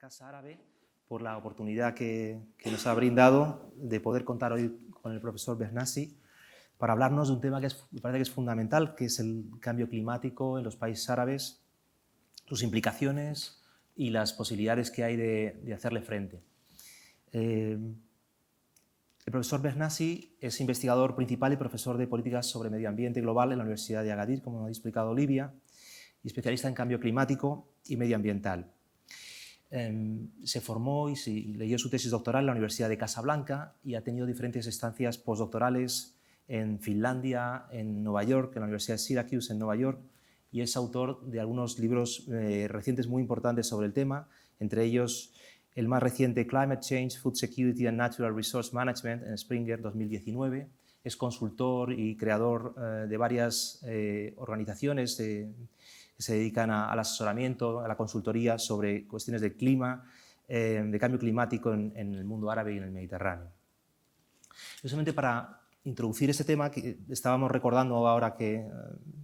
Casa Árabe por la oportunidad que nos ha brindado de poder contar hoy con el profesor Behnassi para hablarnos de un tema que me parece que es fundamental, que es el cambio climático en los países árabes, sus implicaciones y las posibilidades que hay de hacerle frente. El profesor Behnassi es investigador principal y profesor de políticas sobre medio ambiente global en la Universidad de Agadir, como ha explicado Olivia, y especialista en cambio climático y medioambiental. Se formó y leyó su tesis doctoral en la Universidad de Casablanca y ha tenido diferentes estancias postdoctorales en Finlandia, en Nueva York, en la Universidad de Syracuse en Nueva York, y es autor de algunos libros recientes muy importantes sobre el tema, entre ellos el más reciente Climate Change, Food Security and Natural Resource Management en Springer 2019. Es consultor y creador de varias organizaciones que se dedican al asesoramiento, a la consultoría sobre cuestiones de clima, de cambio climático en el mundo árabe y en el Mediterráneo. Precisamente para introducir este tema, que estábamos recordando ahora que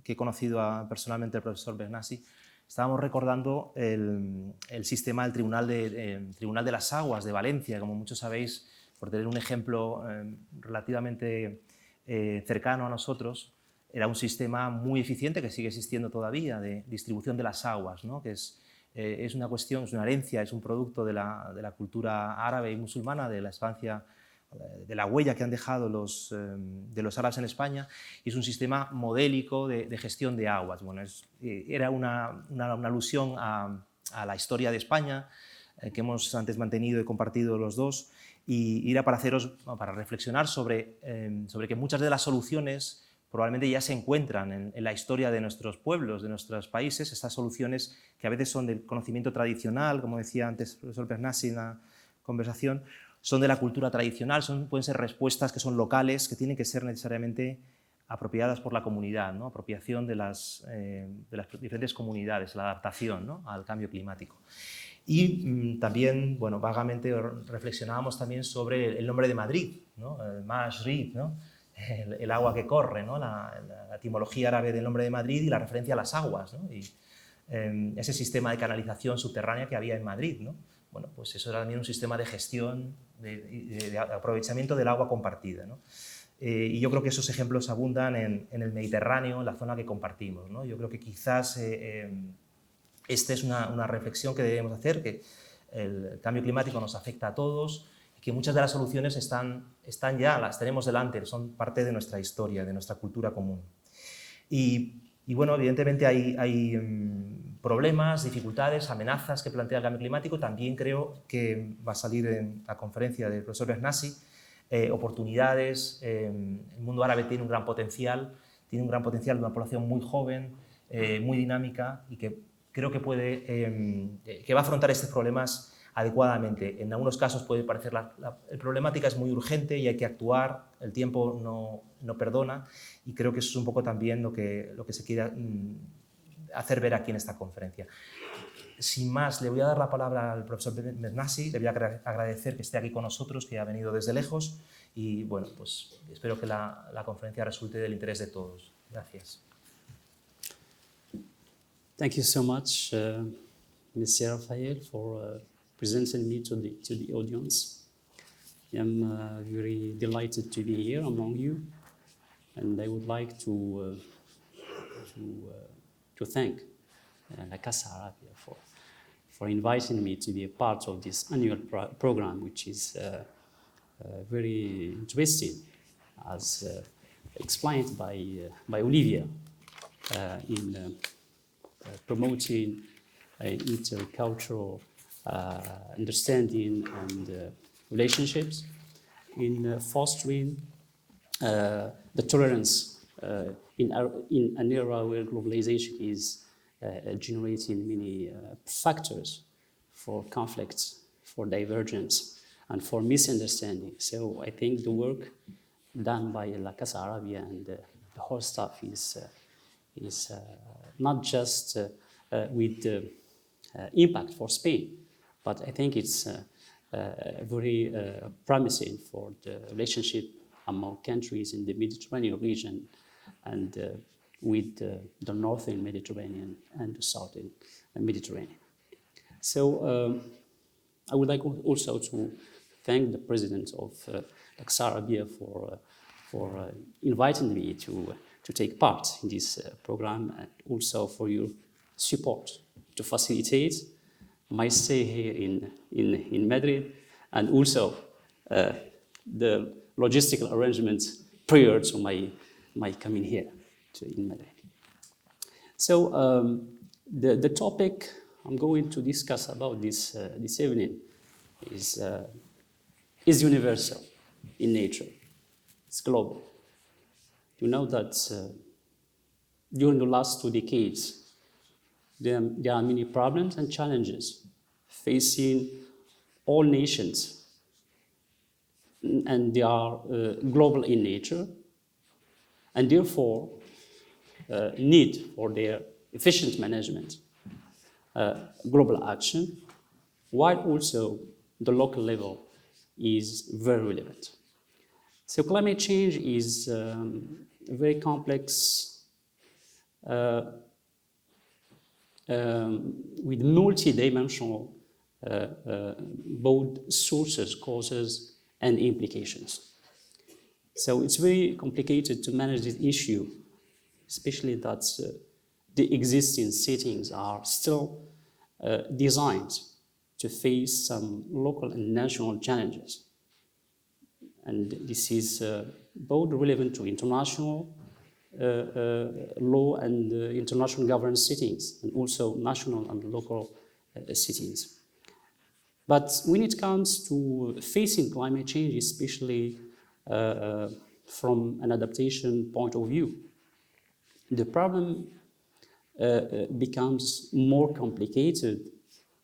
he conocido personalmente al profesor Behnassi, estábamos recordando el sistema del Tribunal de las Aguas de Valencia, como muchos sabéis, por tener un ejemplo relativamente cercano a nosotros. Era un sistema muy eficiente que sigue existiendo todavía de distribución de las aguas, ¿no? Que es una cuestión, es una herencia, es un producto de la cultura árabe y musulmana, de la estancia, de la huella que han dejado de los árabes en España, y es un sistema modélico de gestión de aguas. Bueno, era una alusión a la historia de España que hemos antes mantenido y compartido los dos, y era para reflexionar sobre que muchas de las soluciones probablemente ya se encuentran en la historia de nuestros pueblos, de nuestros países, estas soluciones que a veces son del conocimiento tradicional, como decía antes el profesor Behnassi en la conversación, son de la cultura tradicional, pueden ser respuestas que son locales, que tienen que ser necesariamente apropiadas por la comunidad, ¿no? Apropiación de las diferentes comunidades, la adaptación, ¿no?, al cambio climático. Y también, bueno, vagamente reflexionábamos también sobre el nombre de Madrid, ¿no?, Mashrib, ¿no?, el agua que corre, ¿no?, la etimología árabe del nombre de Madrid y la referencia a las aguas, ¿no?, y ese sistema de canalización subterránea que había en Madrid, ¿no? Bueno, pues eso era también un sistema de gestión, de aprovechamiento del agua compartida, ¿no? Y yo creo que esos ejemplos abundan en el Mediterráneo, en la zona que compartimos, ¿no? Yo creo que quizás esta es una reflexión que debemos hacer, que el cambio climático nos afecta a todos, que muchas de las soluciones están ya, las tenemos delante, son parte de nuestra historia, de nuestra cultura común. Y bueno, evidentemente hay problemas, dificultades, amenazas que plantea el cambio climático. También creo que va a salir en la conferencia del profesor Behnassi oportunidades. El mundo árabe tiene un gran potencial de una población muy joven, muy dinámica, y que creo que va a afrontar estos problemas adecuadamente. En algunos casos puede parecer la problemática es muy urgente y hay que actuar, el tiempo no perdona, y creo que eso es un poco también lo que se quiere hacer ver aquí en esta conferencia. Sin más, le voy a dar la palabra al profesor Behnassi, le voy a agradecer que esté aquí con nosotros, que ha venido desde lejos, y bueno, pues espero que la conferencia resulte del interés de todos. Gracias. Thank you so much, Mr. Rafael, for presenting me to the audience. I'm very delighted to be here among you, and I would like to thank la Casa Árabe for inviting me to be a part of this annual program, which is very interesting, as explained by Olivia, in promoting intercultural understanding and relationships, in fostering the tolerance in an era where globalization is generating many factors for conflicts, for divergence, and for misunderstanding. So I think the work done by La Casa Árabe and the whole staff is not just with impact for Spain, but I think it's very promising for the relationship among countries in the Mediterranean region and with the northern Mediterranean and the southern Mediterranean. So I would like also to thank the president of Casa Árabe for inviting me to take part in this program, and also for your support to facilitate my stay here in Madrid, and also the logistical arrangements prior to my coming here in Madrid. So the topic I'm going to discuss about this evening is universal in nature. It's global. You know that during the last 2 decades, there are many problems and challenges facing all nations, and they are global in nature, and therefore need for their efficient management, global action, while also the local level is very relevant. So climate change is a very complex with multi-dimensional both sources, causes, and implications. So it's very complicated to manage this issue, especially that the existing settings are still designed to face some local and national challenges. And this is both relevant to international law and international governance settings, and also national and local settings. But when it comes to facing climate change, especially from an adaptation point of view, the problem becomes more complicated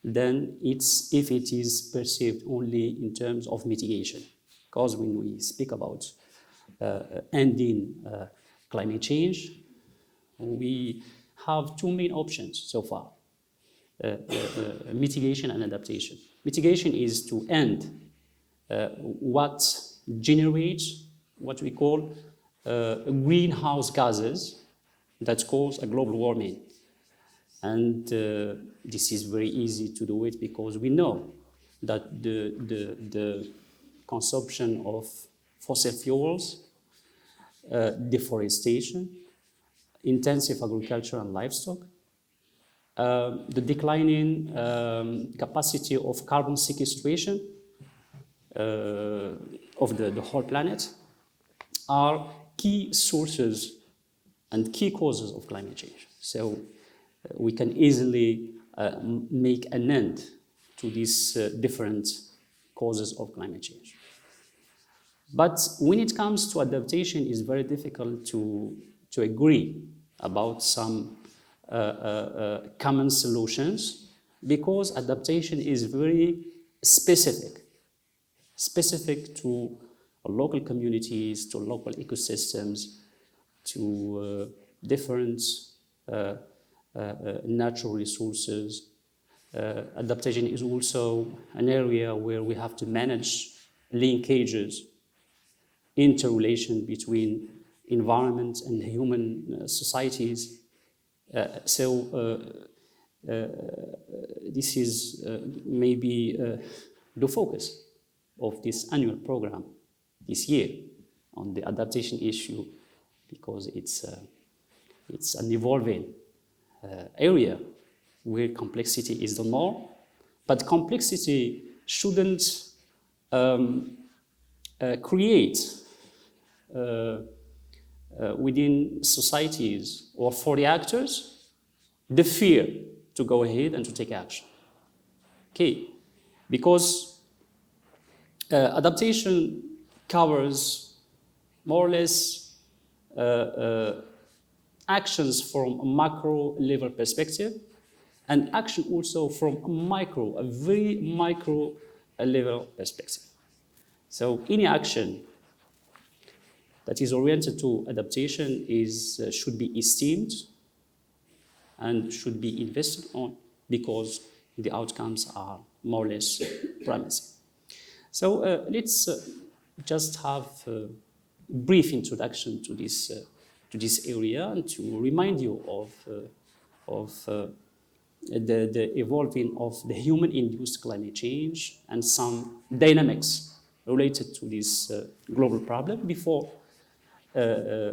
than if it is perceived only in terms of mitigation. Because when we speak about ending climate change, we have 2 main options so far, mitigation and adaptation. Mitigation is to end what generates what we call greenhouse gases that cause a global warming. And this is very easy to do it because we know that the consumption of fossil fuels, deforestation, intensive agriculture and livestock, the declining capacity of carbon sequestration of the whole planet are key sources and key causes of climate change. So we can easily make an end to these different causes of climate change. But when it comes to adaptation, it's very difficult to agree about some common solutions, because adaptation is very specific to local communities, to local ecosystems, to different natural resources. Adaptation is also an area where we have to manage linkages, interrelation between environment and human societies. This is maybe the focus of this annual program this year on the adaptation issue, because it's an evolving area where complexity is the norm, but complexity shouldn't create within societies or for the actors the fear to go ahead and to take action. Okay, because adaptation covers more or less actions from a macro level perspective, and action also from a very micro level perspective. So any action that is oriented to adaptation should be esteemed and should be invested on, because the outcomes are more or less promising. So let's just have a brief introduction to this area, and to remind you of the evolving of the human-induced climate change and some dynamics related to this global problem before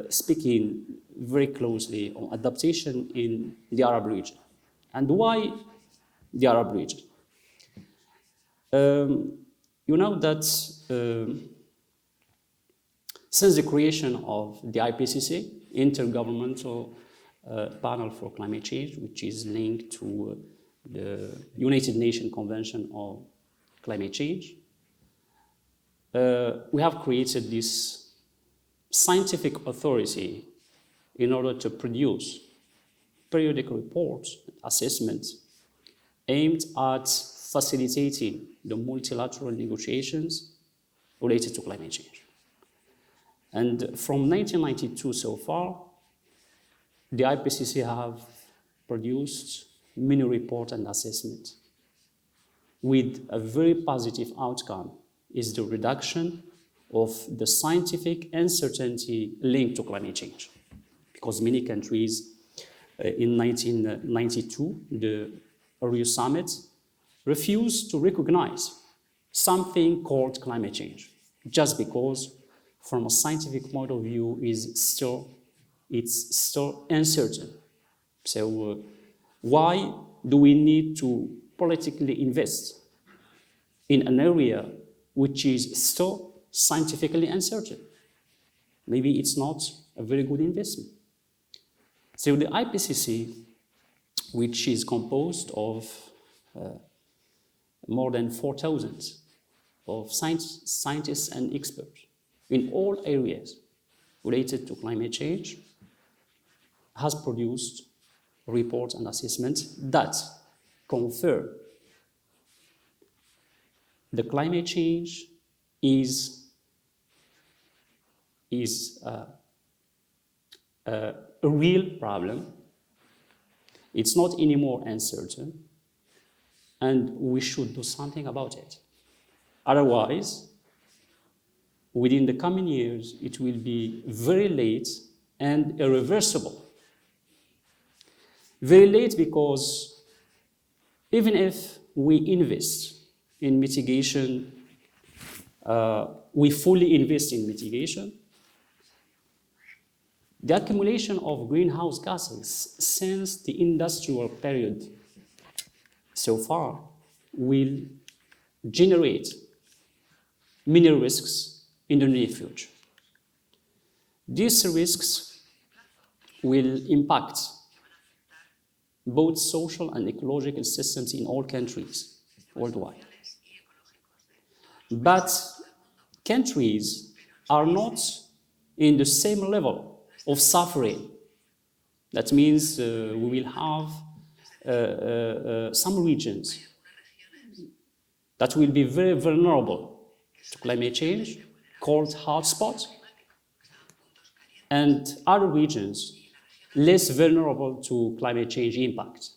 speaking very closely on adaptation in the Arab region. And why the Arab region? You know that since the creation of the IPCC, Intergovernmental Panel for Climate Change, which is linked to the United Nations Convention on Climate Change, we have created this scientific authority in order to produce periodic reports, assessments aimed at facilitating the multilateral negotiations related to climate change. And from 1992 so far, the IPCC have produced many reports and assessments with a very positive outcome is the reduction of the scientific uncertainty linked to climate change. Because many countries in 1992, the Rio Summit, refused to recognize something called climate change, just because from a scientific point of view it's still uncertain. So why do we need to politically invest in an area which is still scientifically uncertain? Maybe it's not a very good investment. So the IPCC, which is composed of more than 4,000 of scientists and experts in all areas related to climate change, has produced reports and assessments that confirm the climate change is a real problem. It's not anymore uncertain, and we should do something about it. Otherwise, within the coming years, it will be very late and irreversible. Very late because even if we invest in mitigation, we fully invest in mitigation, the accumulation of greenhouse gases since the industrial period so far will generate many risks in the near future. These risks will impact both social and ecological systems in all countries worldwide. But countries are not in the same level of suffering. That means we will have some regions that will be very vulnerable to climate change, called hotspots, and other regions less vulnerable to climate change impact.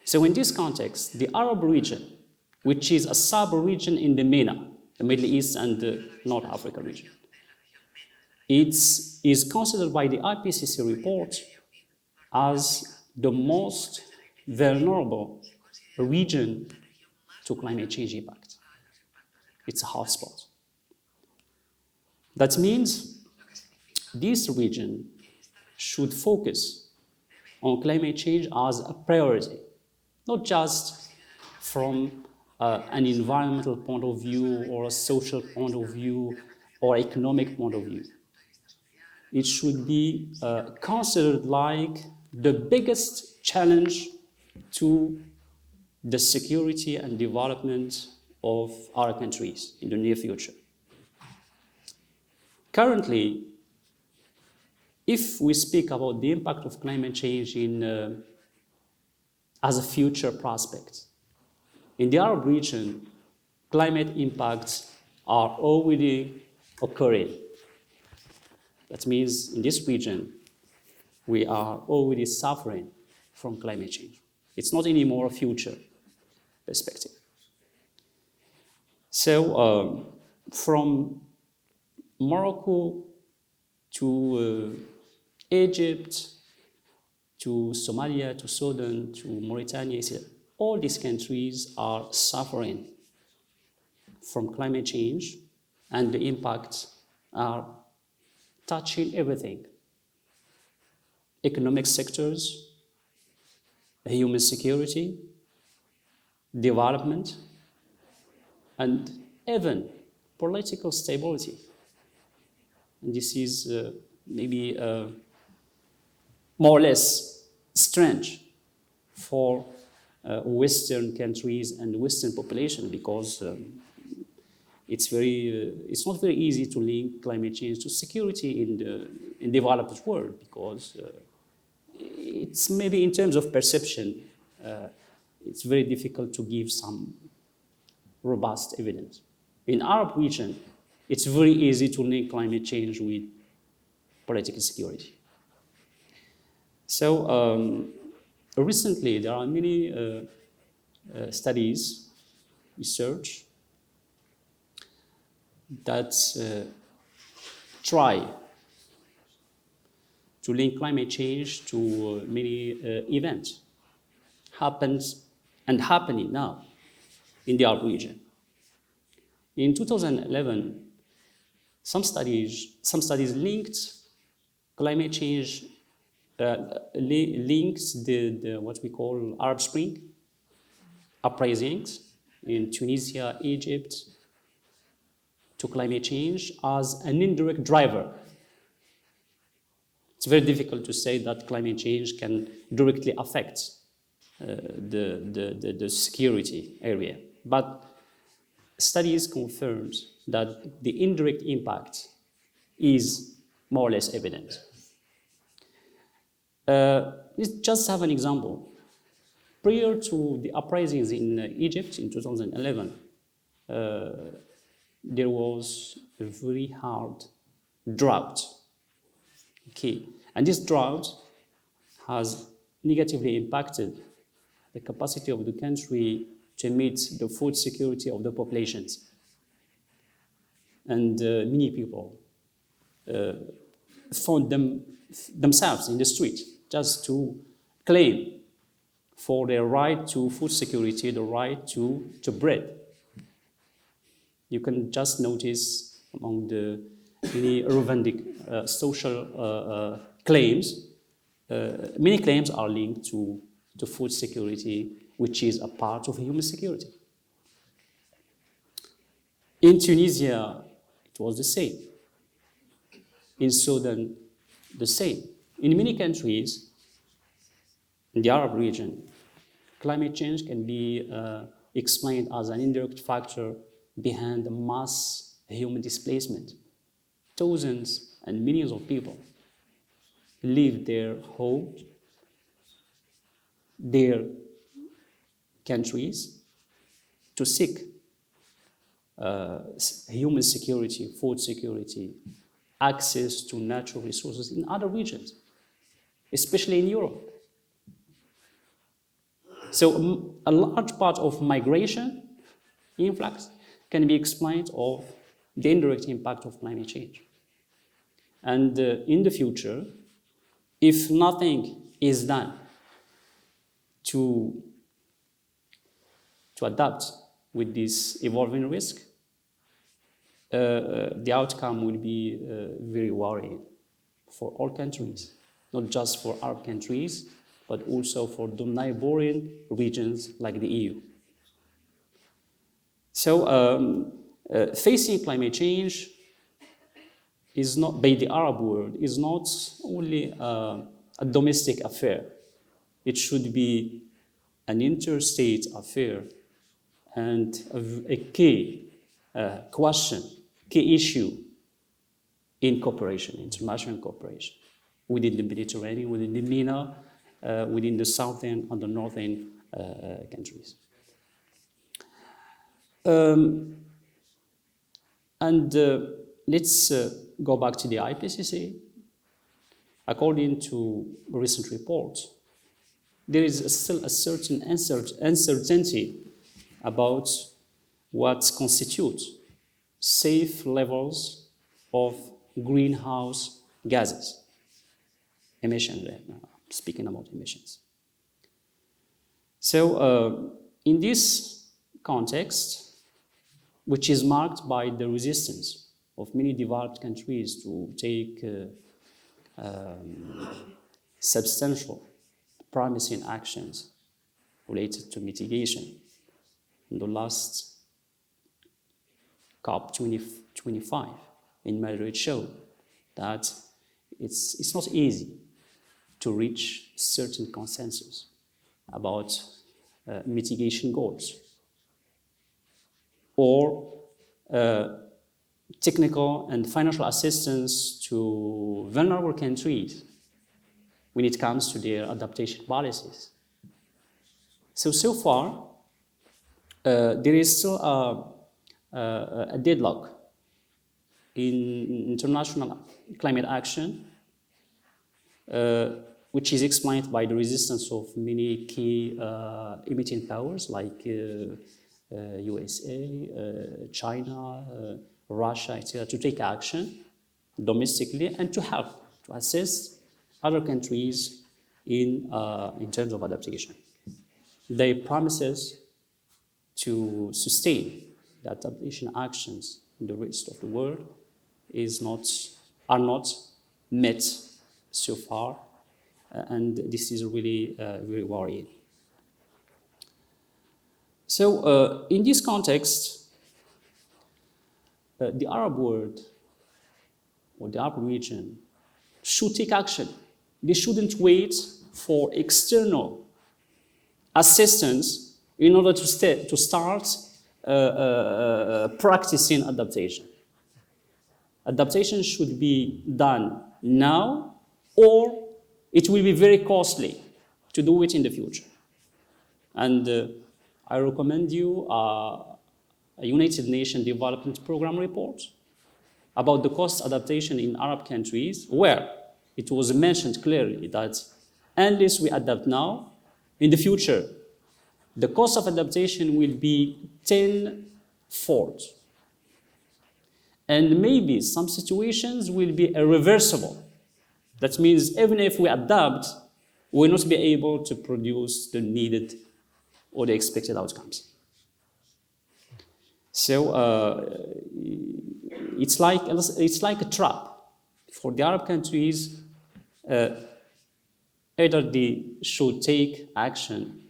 So in this context, the Arab region, which is a sub-region in the MENA, the Middle East and the North Africa region, it is considered by the IPCC report as the most vulnerable region to climate change impact. It's a hotspot. That means this region should focus on climate change as a priority, not just from an environmental point of view or a social point of view or economic point of view. It should be considered like the biggest challenge to the security and development of our countries in the near future. Currently, if we speak about the impact of climate change as a future prospect, in the Arab region, climate impacts are already occurring. That means in this region, we are already suffering from climate change. It's not anymore a future perspective. So from Morocco to Egypt, to Somalia, to Sudan, to Mauritania, etc. All these countries are suffering from climate change, and the impacts are touching everything. Economic sectors, human security, development, and even political stability. And this is maybe more or less strange for Western countries and Western population, because it's not very easy to link climate change to security in the developed world, because it's maybe in terms of perception, it's very difficult to give some robust evidence. In Arab region, it's very easy to link climate change with political security. So recently, there are many studies, research, that try to link climate change to many events happening now in the Arab region. In 2011, some studies linked climate change, links the what we call Arab Spring uprisings in Tunisia, Egypt, to climate change as an indirect driver. It's very difficult to say that climate change can directly affect the security area, but studies confirms that the indirect impact is more or less evident. Let's just have an example. Prior to the uprisings in Egypt in 2011, there was a very hard drought. Okay, and this drought has negatively impacted the capacity of the country to meet the food security of the populations. And many people found themselves in the street just to claim for their right to food security, the right to bread. You can just notice among the many Rwandic social claims, many claims are linked to food security, which is a part of human security. In Tunisia, it was the same. In Sudan, the same. In many countries in the Arab region, climate change can be explained as an indirect factor behind the mass human displacement. Thousands and millions of people leave their homes, their countries, to seek human security, food security, access to natural resources in other regions, especially in Europe. So a large part of migration influx can be explained of the indirect impact of climate change. And in the future, if nothing is done to adapt with this evolving risk, the outcome will be very worrying for all countries, not just for Arab countries, but also for the neighboring regions like the EU. So facing climate change is not, by the Arab world, is not only a domestic affair. It should be an interstate affair and a key question, key issue in cooperation, international cooperation, within the Mediterranean, within the MENA, within the southern and the northern countries. Let's go back to the IPCC. According to a recent report, there is still a certain uncertainty about what constitutes safe levels of greenhouse gases emission. speaking about emissions. So in this context, which is marked by the resistance of many developed countries to take substantial, promising actions related to mitigation. In the last COP 25 in Madrid showed that it's not easy to reach certain consensus about mitigation goals or technical and financial assistance to vulnerable countries when it comes to their adaptation policies. So far, there is still a deadlock in international climate action, which is explained by the resistance of many key emitting powers like USA, China, Russia, etc., to take action domestically and to help to assist other countries in terms of adaptation. They promises to sustain the adaptation actions in the rest of the world are not met so far, and this is really very worrying. So in this context, the Arab world or the Arab region should take action. They shouldn't wait for external assistance in order to start practicing adaptation. Adaptation should be done now, or it will be very costly to do it in the future. And I recommend you a United Nations Development Program report about the cost adaptation in Arab countries, where it was mentioned clearly that unless we adapt now, in the future, the cost of adaptation will be tenfold. And maybe some situations will be irreversible. That means even if we adapt, we will not be able to produce the needed or the expected outcomes. So it's like a trap for the Arab countries. Either they should take action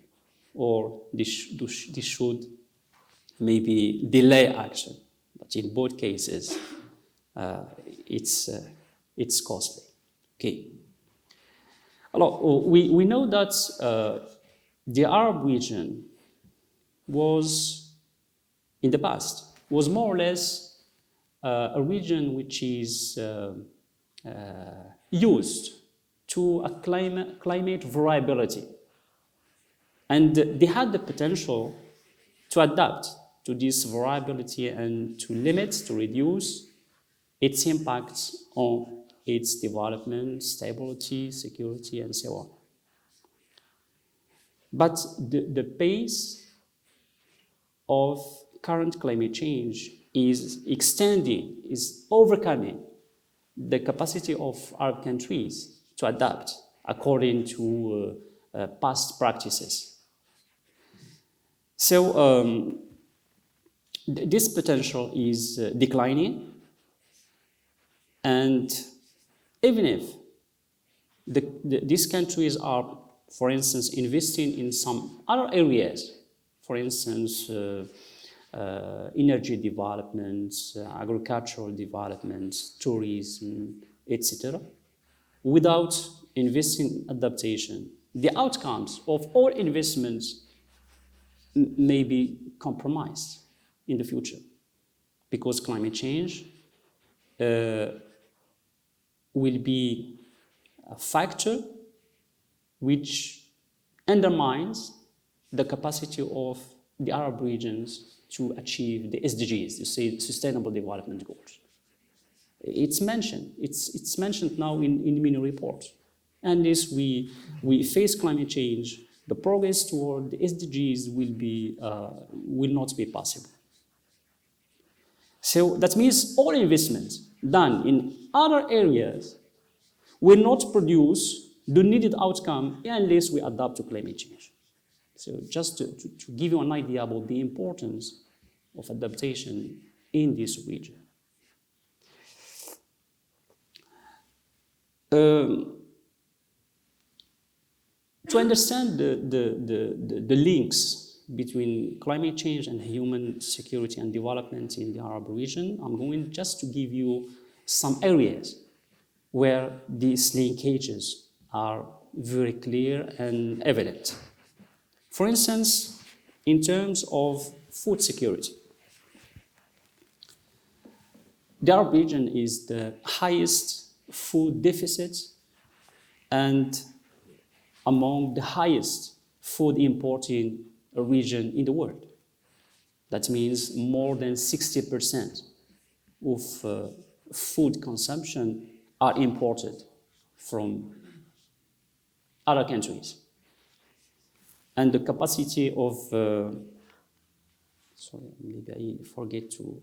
or they should maybe delay action. But in both cases, it's costly. Okay. Alors, we know that the Arab region was, in the past, was more or less a region which is used to a climate variability. And they had the potential to adapt to this variability and to limit, to reduce its impacts on its development, stability, security, and so on. But the pace of current climate change is extending, is overcoming the capacity of Arab countries to adapt according to past practices. So this potential is declining, and even if these countries are, for instance, investing in some other areas, for instance, energy development, agricultural development, tourism, etc., without investing in adaptation, the outcomes of all investments may be compromised in the future, because climate change will be a factor which undermines the capacity of the Arab regions to achieve the SDGs, the Sustainable Development Goals. It's mentioned now in many reports. Unless we face climate change, the progress toward the SDGs will not be possible. So that means all investments done in other areas will not produce the needed outcome unless we adapt to climate change. So just to give you an idea about the importance of adaptation in this region. To understand the links between climate change and human security and development in the Arab region, I'm going just to give you some areas where these linkages are very clear and evident. For instance, in terms of food security, the Arab region is the highest food deficit and among the highest food importing region in the world. That means more than 60% of food consumption are imported from other countries. And the capacity of, sorry, maybe I forget to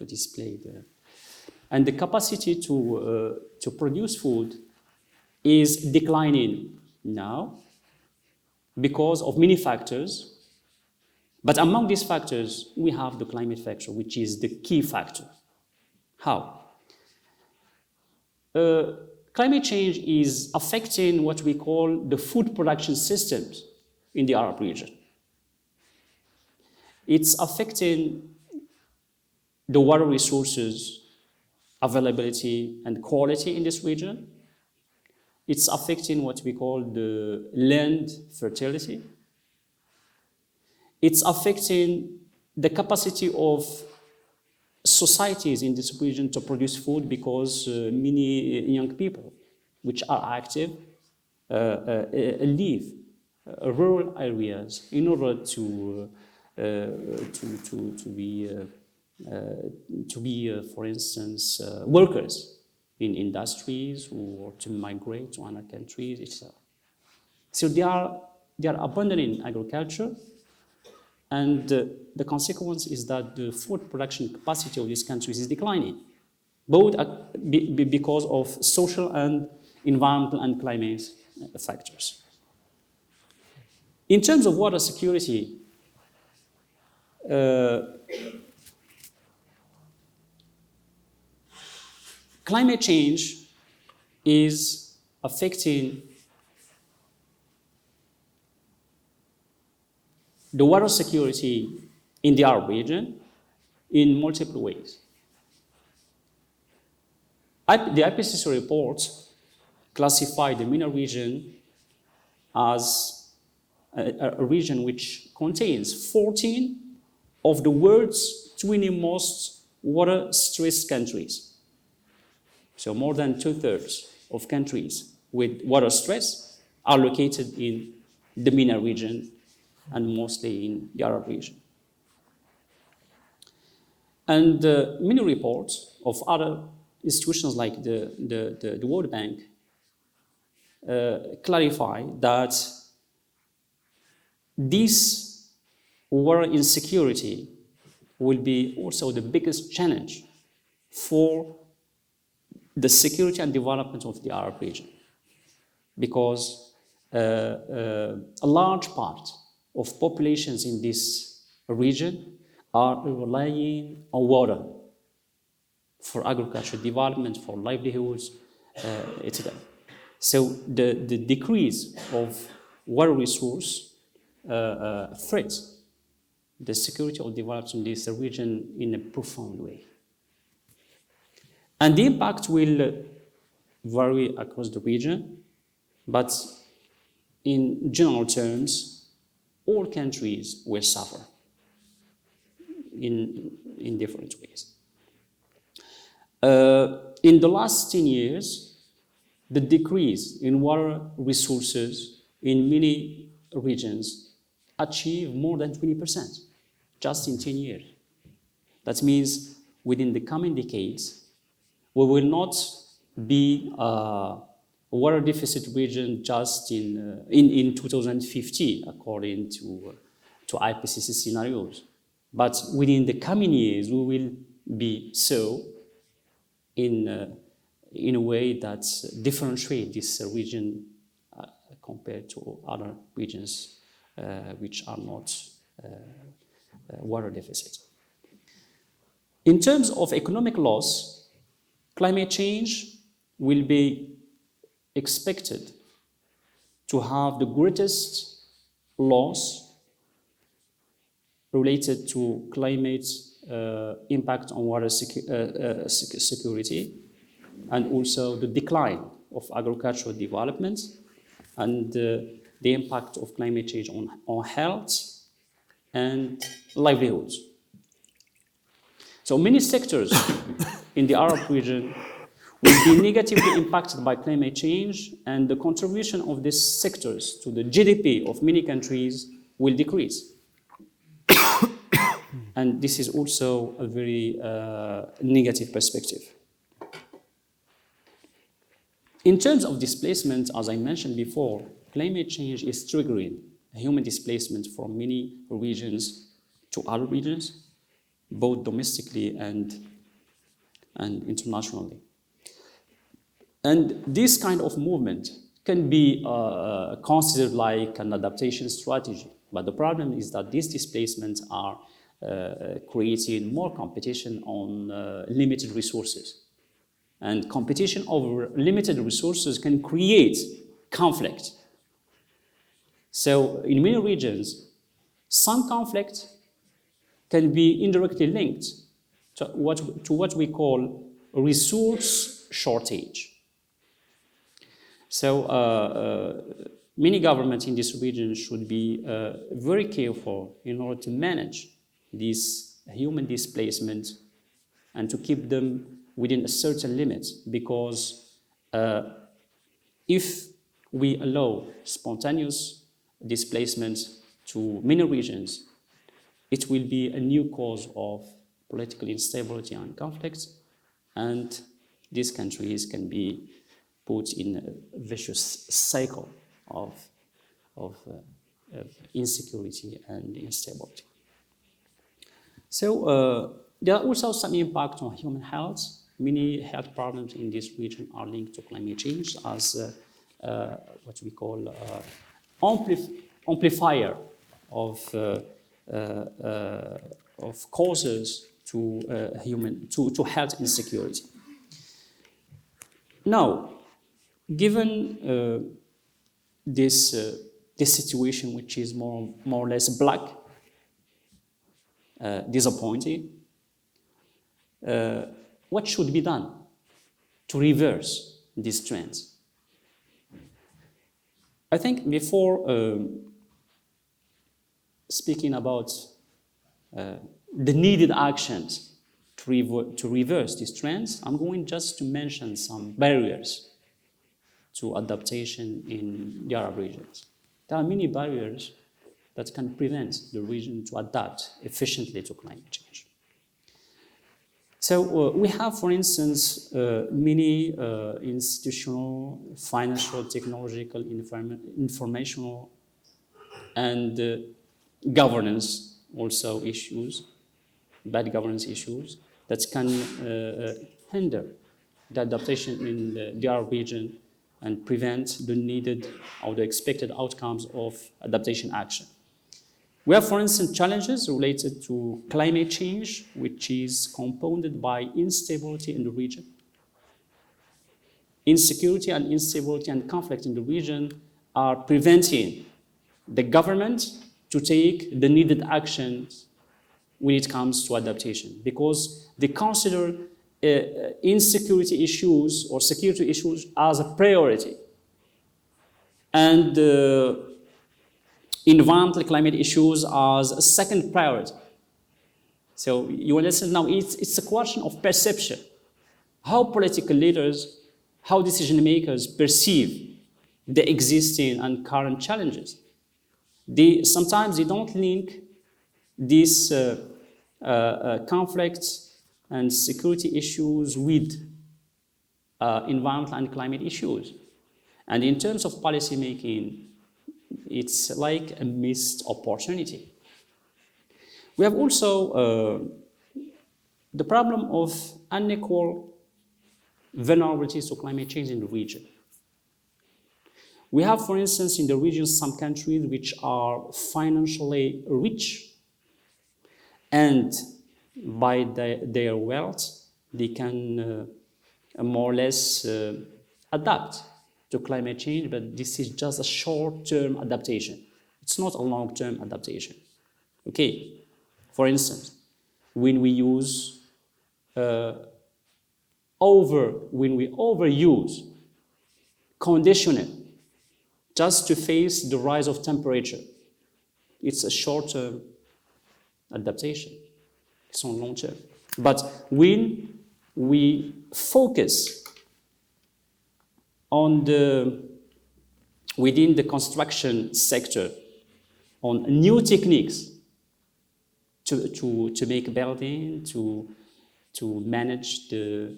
display the, and the capacity to produce food is declining now because of many factors. But among these factors, we have the climate factor, which is the key factor. How? Climate change is affecting what we call the food production systems in the Arab region. It's affecting the water resources availability and quality in this region. It's affecting what we call the land fertility. It's affecting the capacity of societies in this region to produce food because many young people which are active live rural areas in order to be, for instance, workers in industries or to migrate to other countries, etc. So they are abandoning agriculture, and the consequence is that the food production capacity of these countries is declining, both because of social and environmental and climate factors. In terms of water security, climate change is affecting the water security in the Arab region in multiple ways. The IPCC report classified the MENA region as a region which contains 14 of the world's 20 most water-stressed countries. So more than 2/3 of countries with water stress are located in the MENA region and mostly in the Arab region. And many reports of other institutions like the World Bank clarify that this water insecurity will be also the biggest challenge for the security and development of the Arab region, because a large part of populations in this region are relying on water for agricultural development, for livelihoods, etc. So the decrease of water resource threats the security of development in this region in a profound way. And the impact will vary across the region, but in general terms, all countries will suffer in different ways. In the last 10 years, the decrease in water resources in many regions achieved more than 20%, just in 10 years. That means within the coming decades, we will not be a water deficit region just in 2050, according to IPCC scenarios. But within the coming years, we will be so in a way that differentiates this region compared to other regions which are not water deficit. In terms of economic loss, climate change will be expected to have the greatest loss related to climate impact on water security, and also the decline of agricultural development, and the impact of climate change on health and livelihoods. So many sectors in the Arab region will be negatively impacted by climate change, and the contribution of these sectors to the GDP of many countries will decrease. And this is also a very negative perspective. In terms of displacement, as I mentioned before, climate change is triggering human displacement from many regions to other regions, both domestically and internationally. And this kind of movement can be considered like an adaptation strategy. But the problem is that these displacements are creating more competition on limited resources. And competition over limited resources can create conflict. So in many regions, some conflict can be indirectly linked to what we call resource shortage. So many governments in this region should be very careful in order to manage this human displacement and to keep them within a certain limit, because if we allow spontaneous displacement to many regions, it will be a new cause of political instability and conflict, and these countries can be put in a vicious cycle of insecurity and instability. So there are also some impact on human health. Many health problems in this region are linked to climate change as what we call amplifier of causes to health insecurity. Now, given this situation, which is more or less black, disappointing, what should be done to reverse these trends? I think before speaking about the needed actions to reverse these trends, I'm going just to mention some barriers to adaptation in the Arab regions. There are many barriers that can prevent the region to adapt efficiently to climate change. So we have, for instance, many institutional, financial, technological, informational, and governance also issues, bad governance issues, that can hinder the adaptation in the Arab region and prevent the needed or the expected outcomes of adaptation action. We have, for instance, challenges related to climate change, which is compounded by instability in the region. Insecurity and instability and conflict in the region are preventing the government to take the needed actions when it comes to adaptation, because they consider insecurity issues or security issues as a priority, and environmental climate issues as a second priority. So you understand now, it's a question of perception. How political leaders, how decision makers perceive the existing and current challenges. Sometimes they don't link these conflicts and security issues with environmental and climate issues. And in terms of policy making, it's like a missed opportunity. We have also the problem of unequal vulnerabilities to climate change in the region. We have, for instance, in the region some countries which are financially rich, and by their wealth, they can more or less adapt to climate change, but this is just a short-term adaptation. It's not a long-term adaptation. Okay, for instance, when we use when we overuse conditioning just to face the rise of temperature, it's a short-term adaptation. It's on long-term. But when we focus on within the construction sector on new techniques to make building, to manage the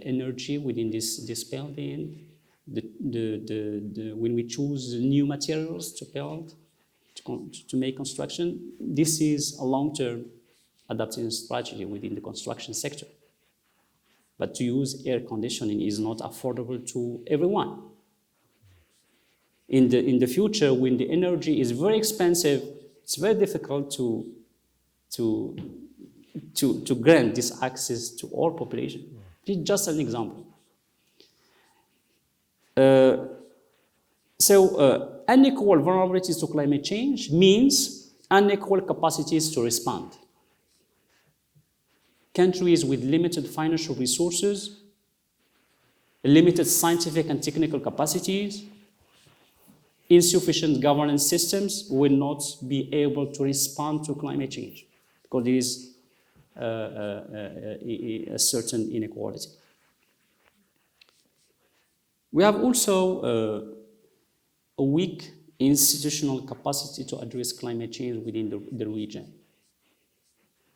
energy within this building, when we choose new materials to build, to make construction, this is a long-term adaptation strategy within the construction sector. But to use air conditioning is not affordable to everyone. In the future, when the energy is very expensive, it's very difficult to grant this access to all population. This is just an example. Unequal vulnerabilities to climate change means unequal capacities to respond. Countries with limited financial resources, limited scientific and technical capacities, insufficient governance systems will not be able to respond to climate change because there is a certain inequality. We have also a weak institutional capacity to address climate change within the region.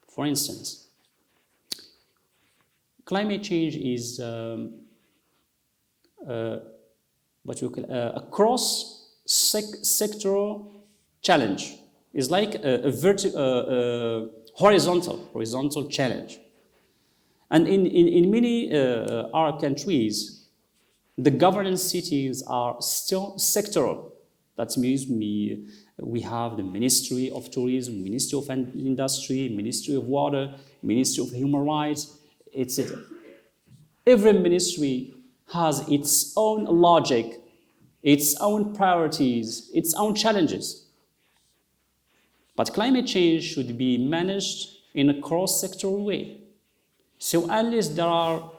For instance, climate change is what we call a cross-sectoral challenge. It's like a horizontal challenge. And in many Arab countries, the governance cities are still sectoral. That means we have the Ministry of Tourism, Ministry of Industry, Ministry of Water, Ministry of Human Rights, etc. Every ministry has its own logic, its own priorities, its own challenges. But climate change should be managed in a cross-sectoral way. So unless there are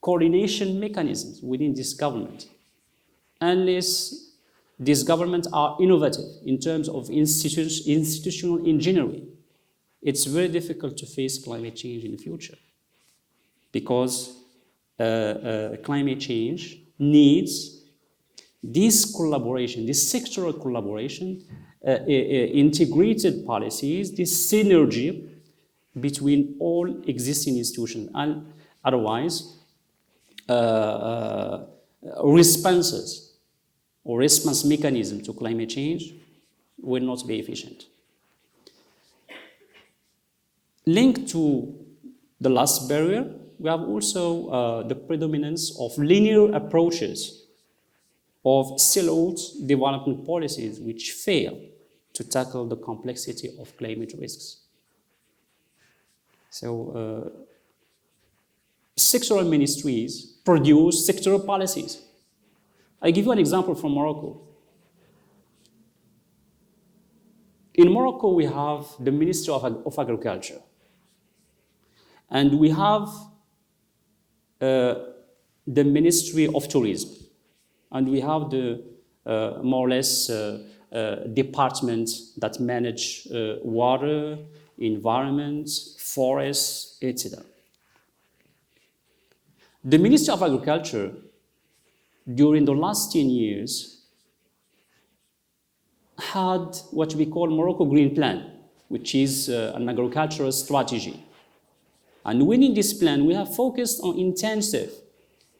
coordination mechanisms within this government, unless these governments are innovative in terms of institutional engineering, it's very difficult to face climate change in the future. Because climate change needs this collaboration, this sectoral collaboration, integrated policies, this synergy between all existing institutions. And otherwise, responses or response mechanism to climate change will not be efficient. Linked to the last barrier, we have also the predominance of linear approaches of siloed development policies which fail to tackle the complexity of climate risks. So, sectoral ministries produce sectoral policies. I give you an example from Morocco. In Morocco, we have the Ministry of Agriculture. And we have the Ministry of Tourism. And we have the more or less departments that manage water, environment, forests, etc. The Ministry of Agriculture, during the last 10 years, had what we call Morocco Green Plan, which is an agricultural strategy. And within this plan, we have focused on intensive,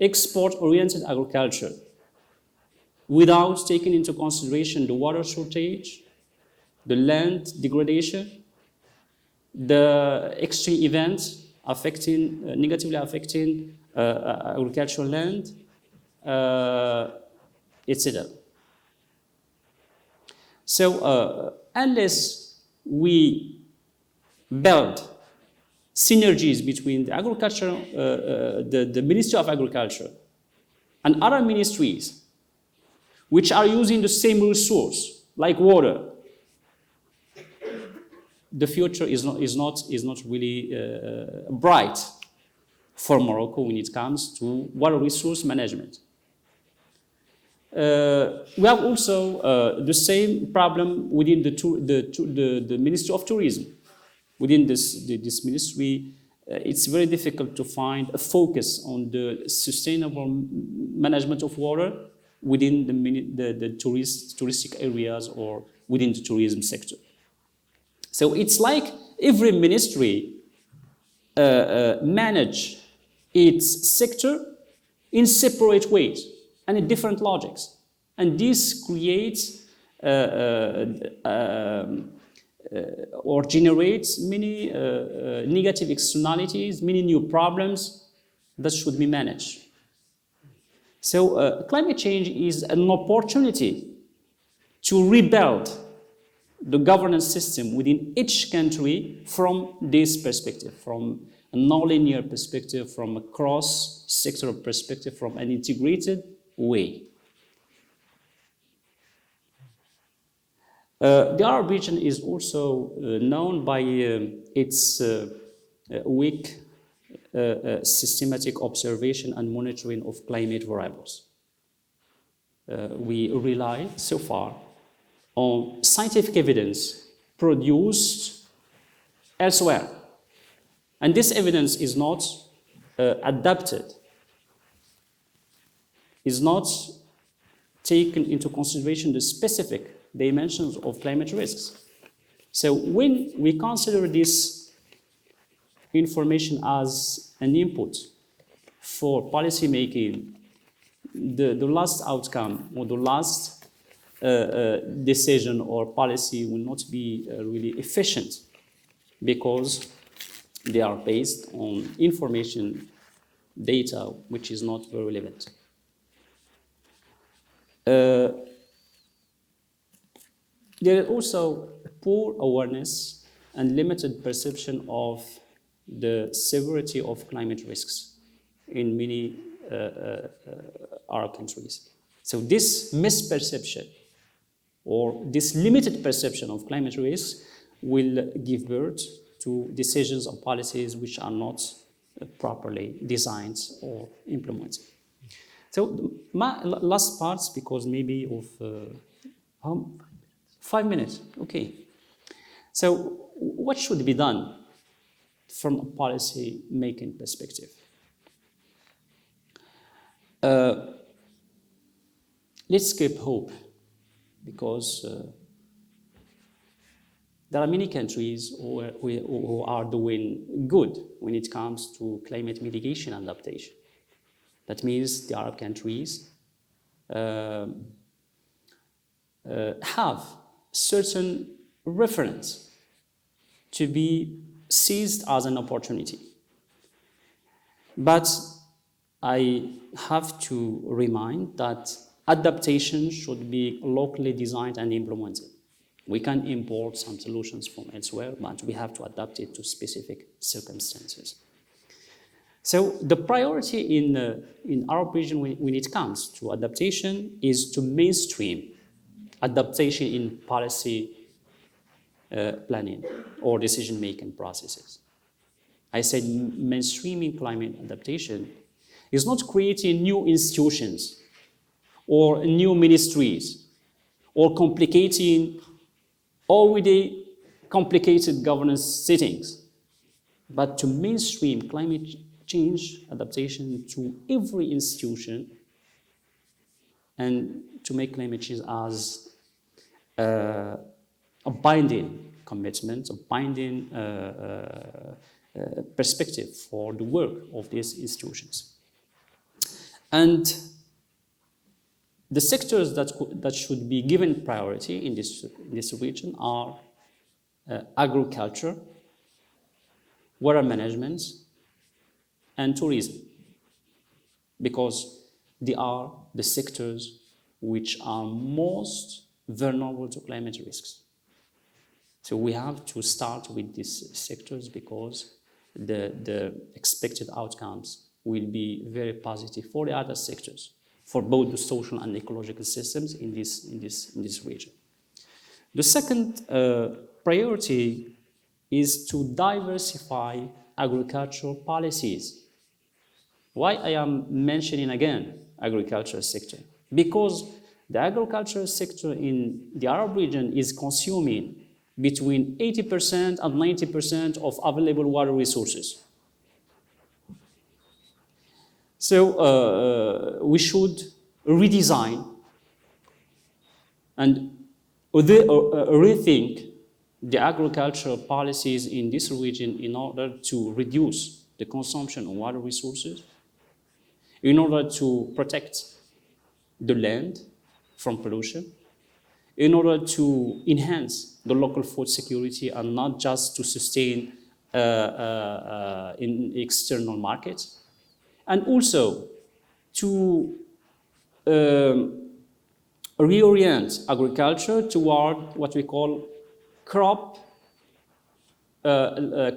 export-oriented agriculture without taking into consideration the water shortage, the land degradation, the extreme events negatively affecting agricultural land, etc. So unless we build synergies between the agriculture, the Ministry of Agriculture and other ministries which are using the same resource, like water, the future is not really bright for Morocco when it comes to water resource management. We have also the same problem within the Ministry of Tourism. Within this ministry, it's very difficult to find a focus on the sustainable management of water within the touristic areas or within the tourism sector. So it's like every ministry manage its sector in separate ways and in different logics. And this creates or generates many negative externalities, many new problems that should be managed. So climate change is an opportunity to rebuild the governance system within each country from this perspective, from a non-linear perspective, from a cross-sectoral perspective, from an integrated way. The Arab region is also known by its weak systematic observation and monitoring of climate variables. We rely so far on scientific evidence produced elsewhere. And this evidence is not adapted, is not taken into consideration the specific dimensions of climate risks. So when we consider this information as an input for policy making, the last outcome or the last decision or policy will not be really efficient because they are based on information, data, which is not very relevant. There is also poor awareness and limited perception of the severity of climate risks in many Arab countries. So this misperception or this limited perception of climate risks will give birth to decisions or policies which are not properly designed or implemented. So my last parts, because maybe of 5 minutes, okay. So what should be done from a policy making perspective? Let's keep hope, because there are many countries who are doing good when it comes to climate mitigation and adaptation. That means the Arab countries have certain reference to be seized as an opportunity. But I have to remind that adaptation should be locally designed and implemented. We can import some solutions from elsewhere, but we have to adapt it to specific circumstances. So the priority in our region when it comes to adaptation is to mainstream adaptation in policy planning or decision-making processes. I said mainstreaming climate adaptation is not creating new institutions or new ministries or complicating already complicated governance settings, but to mainstream climate change adaptation to every institution and to make climate change as a binding commitment, a binding perspective for the work of these institutions. And the sectors that should be given priority in this region are agriculture, water management, and tourism, because they are the sectors which are most vulnerable to climate risks. So we have to start with these sectors because the expected outcomes will be very positive for the other sectors, for both the social and ecological systems in this region. The second priority is to diversify agricultural policies. Why I am mentioning again agricultural sector? Because the agricultural sector in the Arab region is consuming between 80% and 90% of available water resources. So we should redesign and rethink the agricultural policies in this region in order to reduce the consumption of water resources, in order to protect the land from pollution, in order to enhance the local food security and not just to sustain in external markets, and also to reorient agriculture toward what we call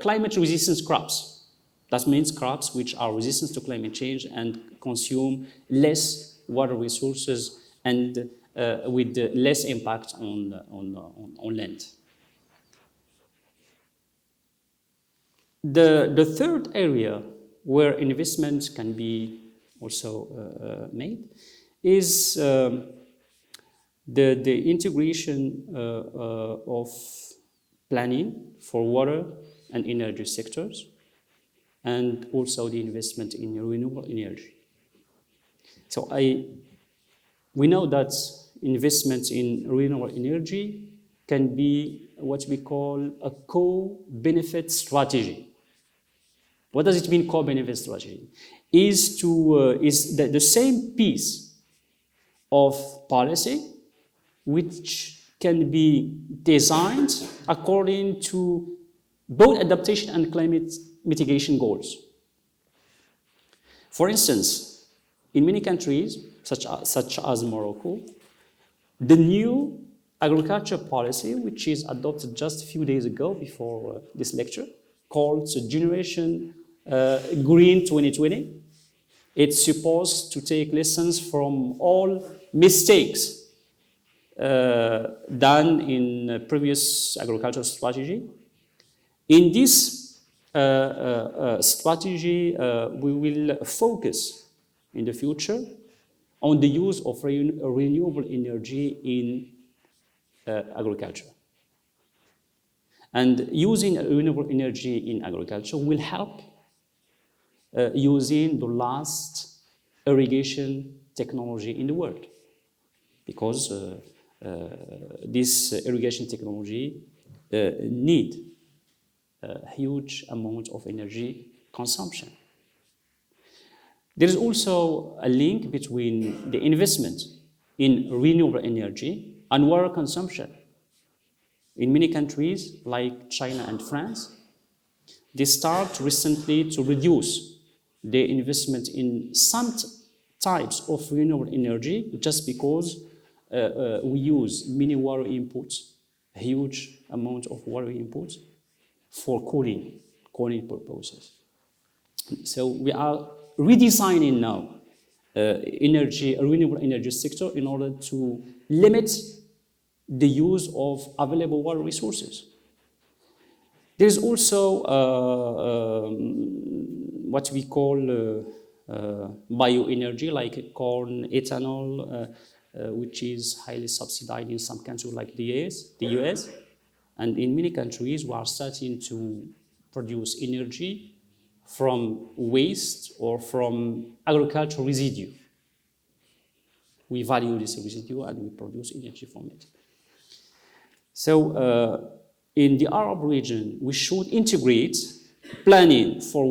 climate resistant crops. That means crops which are resistant to climate change and consume less water resources and with less impact on land. The third area where investments can be also made is the integration of planning for water and energy sectors, and also the investment in renewable energy. So we know that investments in renewable energy can be what we call a co-benefit strategy. What does it mean, co-benefit strategy? Is the same piece of policy which can be designed according to both adaptation and climate mitigation goals. For instance, in many countries, such as Morocco, the new agriculture policy, which is adopted just a few days ago before this lecture, called Generation Green 2020, it's supposed to take lessons from all mistakes done in previous agricultural strategy. In this strategy, we will focus in the future on the use of renewable energy in agriculture. And using renewable energy in agriculture will help using the last irrigation technology in the world, because this irrigation technology need a huge amount of energy consumption. There is also a link between the investment in renewable energy and water consumption. In many countries, like China and France, they start recently to reduce their investment in some types of renewable energy just because we use many water inputs, a huge amount of water inputs for cooling purposes. So we are redesigning now renewable energy sector in order to limit the use of available water resources. There is also what we call bioenergy, like corn, ethanol, which is highly subsidized in some countries like the US. And in many countries, we are starting to produce energy from waste or from agricultural residue. We value this residue and we produce energy from it. So in the Arab region, we should integrate planning for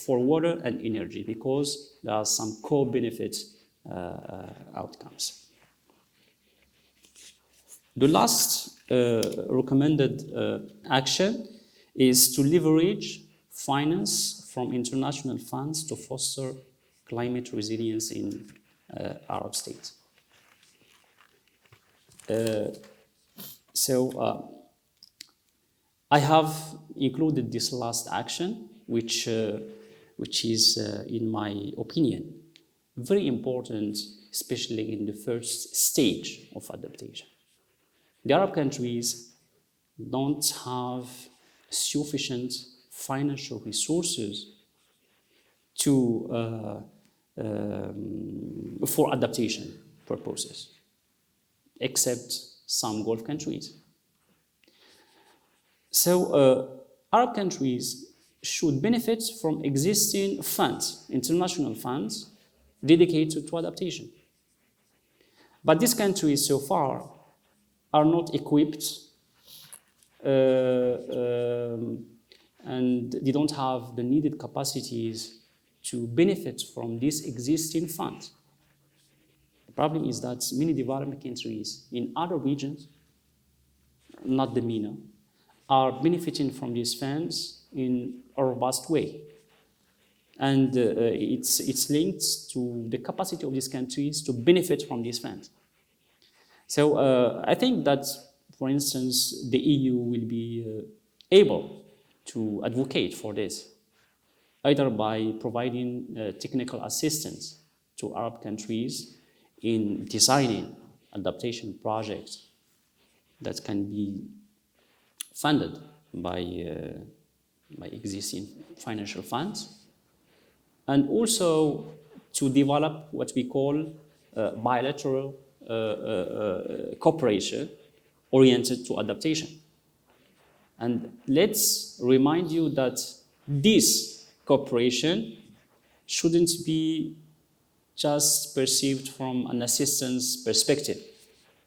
water and energy because there are some co-benefit outcomes. The last recommended action is to leverage finance from international funds to foster climate resilience in Arab states. I have included this last action, which is, in my opinion, very important, especially in the first stage of adaptation. The Arab countries don't have sufficient financial resources for adaptation purposes, except some Gulf countries. So Arab countries should benefit from existing funds, international funds, dedicated to adaptation. But these countries so far are not equipped and they don't have the needed capacities to benefit from these existing funds. The problem is that many developing countries in other regions, not the MENA, are benefiting from these funds in a robust way. And it's linked to the capacity of these countries to benefit from these funds. So I think that, for instance, the EU will be able to advocate for this, either by providing technical assistance to Arab countries in designing adaptation projects that can be funded by existing financial funds, and also to develop what we call bilateral cooperation oriented to adaptation. And let's remind you that this cooperation shouldn't be just perceived from an assistance perspective,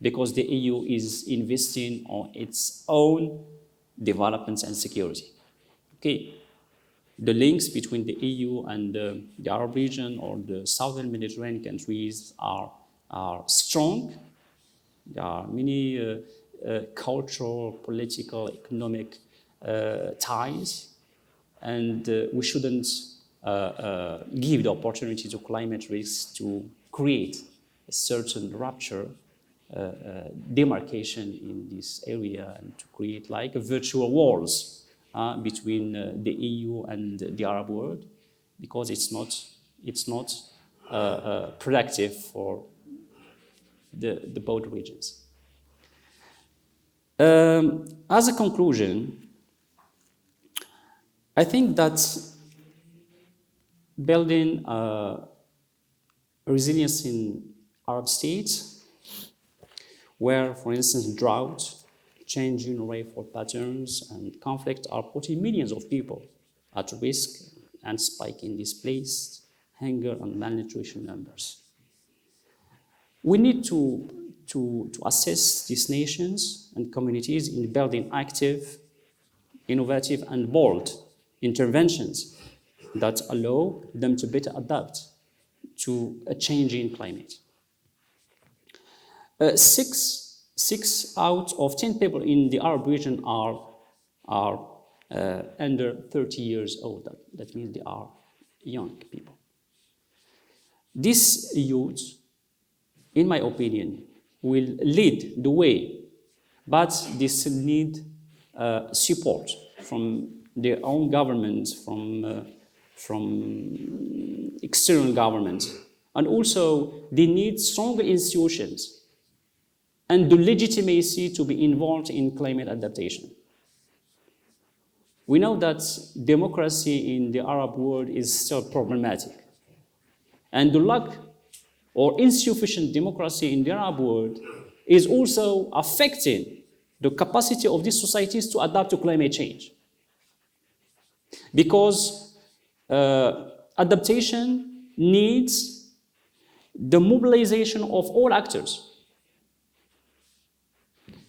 because the EU is investing on its own development and security. Okay, the links between the EU and the Arab region or the southern Mediterranean countries are strong. There are many cultural, political, economic ties, and we shouldn't give the opportunity to climate risks to create a certain rupture, demarcation in this area, and to create like virtual walls between the EU and the Arab world, because it's not productive for the both regions. As a conclusion, I think that building resilience in Arab states, where, for instance, drought, changing rainfall patterns, and conflict are putting millions of people at risk and spike in displaced, hunger, and malnutrition numbers. We need to assess these nations and communities in building active, innovative, and bold interventions that allow them to better adapt to a changing climate. 6 out of 10 people in the Arab region are under 30 years old. That means they are young people. These youth, in my opinion, will lead the way, but they still need support from their own government, from external government, and also they need stronger institutions and the legitimacy to be involved in climate adaptation. We know that democracy in the Arab world is still problematic, and the lack or insufficient democracy in the Arab world is also affecting the capacity of these societies to adapt to climate change. Because adaptation needs the mobilization of all actors,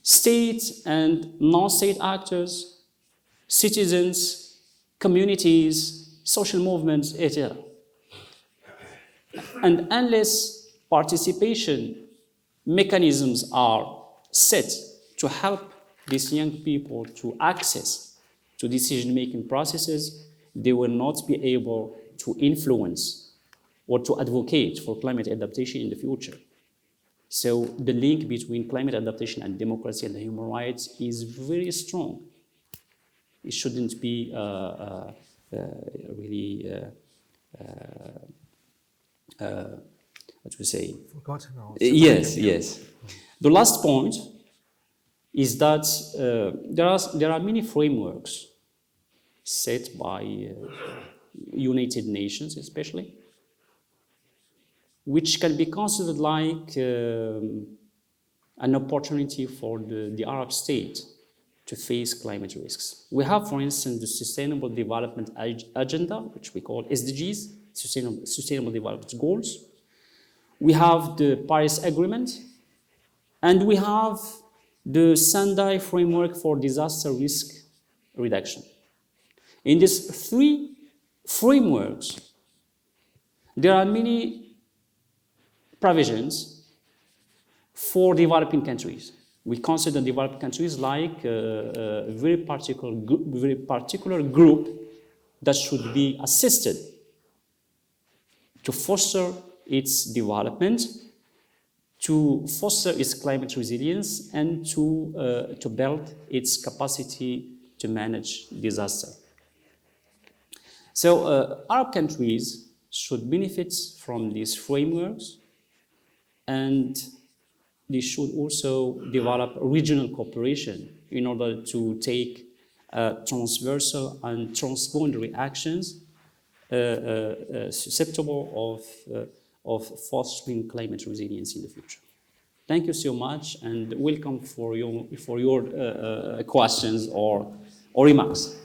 state and non-state actors, citizens, communities, social movements, etc. And unless participation mechanisms are set to help these young people to access to decision-making processes, they will not be able to influence or to advocate for climate adaptation in the future. So the link between climate adaptation and democracy and human rights is very strong. It shouldn't be really, what we say? Forgotten or Yes, yes. The last point is that there are many frameworks set by United Nations especially, which can be considered like an opportunity for the Arab state to face climate risks. We have, for instance, the Sustainable Development Agenda, which we call SDGs, Sustainable Development Goals. We have the Paris Agreement, and we have the Sendai Framework for Disaster Risk Reduction. In these three frameworks, there are many provisions for developing countries. We consider developing countries like a very particular group that should be assisted to foster its development, to foster its climate resilience, and to build its capacity to manage disaster. So Arab countries should benefit from these frameworks, and they should also develop regional cooperation in order to take transversal and transboundary actions susceptible of fostering climate resilience in the future. Thank you so much, and welcome for your questions or remarks.